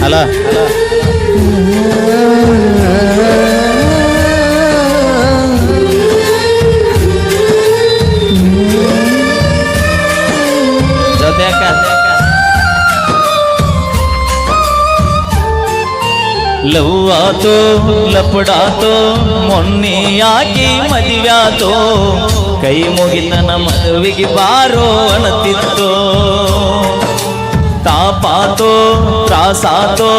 ಅಲ ಲವ್ವಾತೋ ಲಪಡಾತೋ ಮೊನ್ನೆಯಾಗಿ ಮದುವ್ಯಾತೋ ಕೈ ಮುಗಿದ ನಮ್ಮ ಮದುವೆಗೆ ಬಾರೋ ಅಣತಿತ್ತೋ ತಾಪಾತೋ ತ್ರಾಸಾತೋ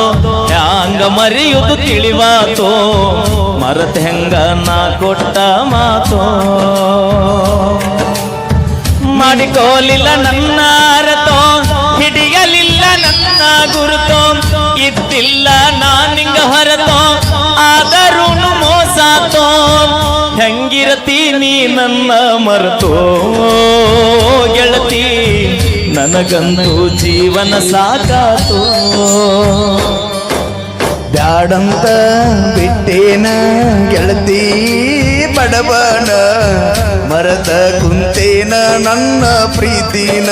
ಹ್ಯಾಂಗ ಮರೆಯುವುದು ತಿಳಿವಾತೋ ಮರತ ಹೆಂಗ ನಾ ಕೊಟ್ಟ ಮಾತೋ ಮಾಡಿಕೋಲಿಲ್ಲ ನನ್ನ ಅರತೋ ಹಿಡಿಯಲಿಲ್ಲ ನನ್ನ ಗುರುತೋ ಇದ್ದಿಲ್ಲ ನಾನಿಂಗ ಹೊರತೋ ಆದರೂನು ಮೋಸಾತೋ ಹೆಂಗಿರತೀನಿ ನನ್ನ ಮರೆತೋ ಗೆಳತಿ ನನಗಂತೂ ಜೀವನ ಸಾಕಾತೋ ಬ್ಯಾಡಂತ ಬಿಟ್ಟೇನ ಗೆಳತಿ ಬಡವನ ಮರದ ಕುಂತೇನ ನನ್ನ ಪ್ರೀತಿನ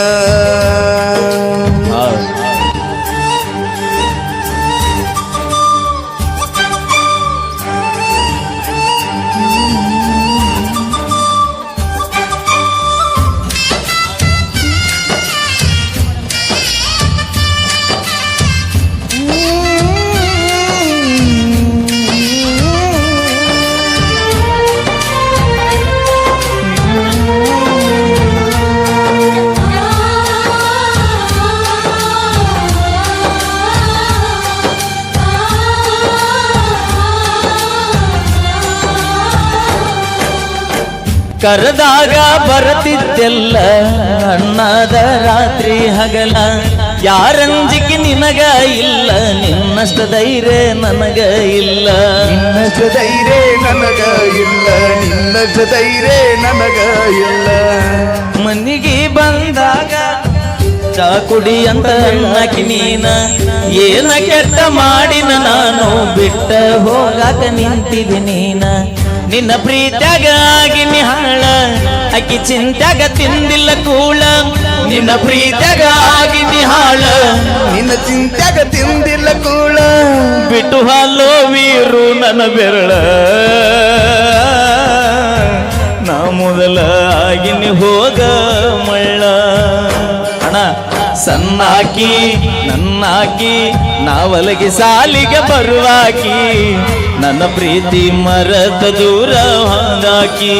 ಕರೆದಾಗ ಬರತಿದ್ದೆಲ್ಲ ಅಣ್ಣದ ರಾತ್ರಿ ಹಗಲ ಯಾರಂಜಿಕೆ ನಿನಗ ಇಲ್ಲ ನಿನ್ನಷ್ಟ ಧೈರ್ಯ ನನಗ ಇಲ್ಲ ನಿನ್ನಷ್ಟ ಧೈರ್ಯ ನನಗ ಇಲ್ಲ ನಿನ್ನಷ್ಟ ಧೈರ್ಯ ನನಗ ಇಲ್ಲ ಮನಿಗೆ ಬಂದಾಗ ಚಾ ಕುಡಿ ಅಂತ ಅನ್ನಕ್ಕೆ ನೀನ ಏನ ಕೆಟ್ಟ ಮಾಡಿನ ನಾನು ಬಿಟ್ಟ ಹೋಗಾಕ ನಿಂತಿದೆ ನೀನ ನಿನ್ನ ಪ್ರೀತ್ಯಾಗ ಆಗಿನಿ ಹಾಳ ಅಕ್ಕಿ ಚಿಂತ್ಯಾಗ ತಿಂದಿಲ್ಲ ಕೂಳ ನಿನ್ನ ಪ್ರೀತ್ಯಾಗ ಆಗಿನಿ ಹಾಳ ನಿನ್ನ ಚಿಂತ್ಯಾಗ ತಿಂದಿಲ್ಲ ಕೂಳ ಬಿಟ್ಟು ಹಾಲೋ ವೀರು ನನ್ನ ಬೆರಳ ನಾ ಮೊದಲ ಆಗಿನಿ ಹೋಗ ಮಳ್ಳ ಅಣ್ಣ ಸಣ್ಣಾಕಿ ನನ್ನಾಕಿ ನಾವಲಗಿ ಸಾಲಿಗೆ ಬರುವಾಕಿ ನನ್ನ ಪ್ರೀತಿ ಮರದ ದೂರ ಹಾಕಿ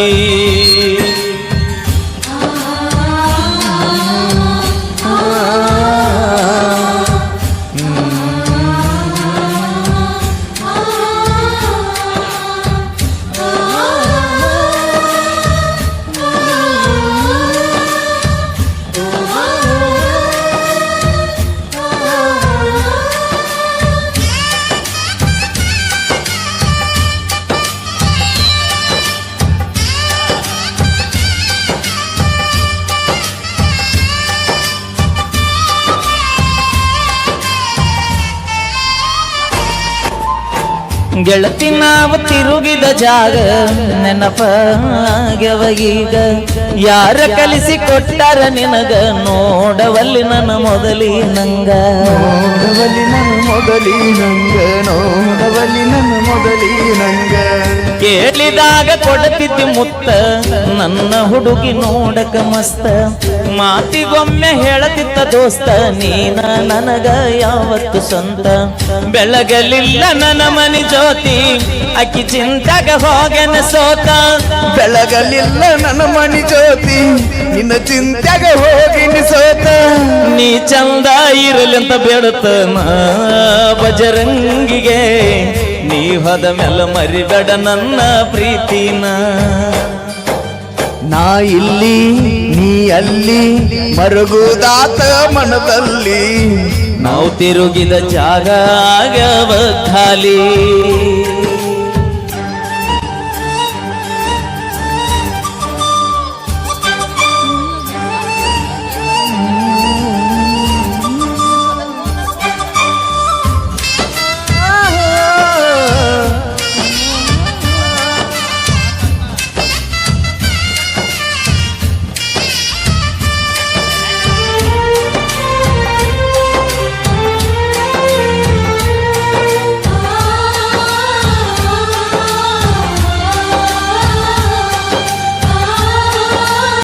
ಗೆಳತಿ ನಾವು ತಿರುಗಿದ ಜಾಗ ನೆನಪಾಗ್ಯವಗೀಗ ಯಾರ ಕಲಿಸಿ ಕೊಟ್ಟಾರ ನಿನಗ ನೋಡವಲ್ಲಿ ನನ್ನ ಮೊದಲಿನಂಗ ನೋಡವಲ್ಲಿ ನನ್ನ ಮೊದಲಿನಂಗ ನೋಡವಲ್ಲಿ ನನ್ನ ಮೊದಲಿನಂಗ ಕೇಳಿದಾಗ ಕೊಡತಿದ್ದಿ ಮುತ್ತ ನನ್ನ ಹುಡುಗಿ ನೋಡಕ ಮಸ್ತ ಮಾತಿಗೊಮ್ಮೆ ಹೇಳತಿತ್ತ ದೋಸ್ತ ನೀನ ನನಗ ಯಾವತ್ತು ಸ್ವಂತ ಬೆಳಗಲಿಲ್ಲ ನನ್ನ ಮನಿ ಜ್ಯೋತಿ ಅಕ್ಕಿ ಚಿಂತಾಗ ಹೋಗನ ಸೋತ ಬೆಳಗಲಿಲ್ಲ ನನ್ನ ಮನಿ ಜ್ಯೋತಿ ನಿನ್ನ ಚಿಂತ್ಯಾಗ ಹೋಗಿನಿ ಸೋತ ನೀ ಚಂದ ಇರಲಿಂತ ಬೇಡುತ್ತ ಬಜರಂಗಿಗೆ ನೀ ಹೋದ ಮೇಲೆ ಮರಿಬೇಡ ನನ್ನ ಪ್ರೀತಿನ ನಾ ಇಲ್ಲಿ ನೀ ಅಲ್ಲಿ ಮರಗುದಾತ ಮನದಲ್ಲಿ ನಾವು ತಿರುಗಿದ ಜಾಗ ಆಗವ ಖಾಲಿ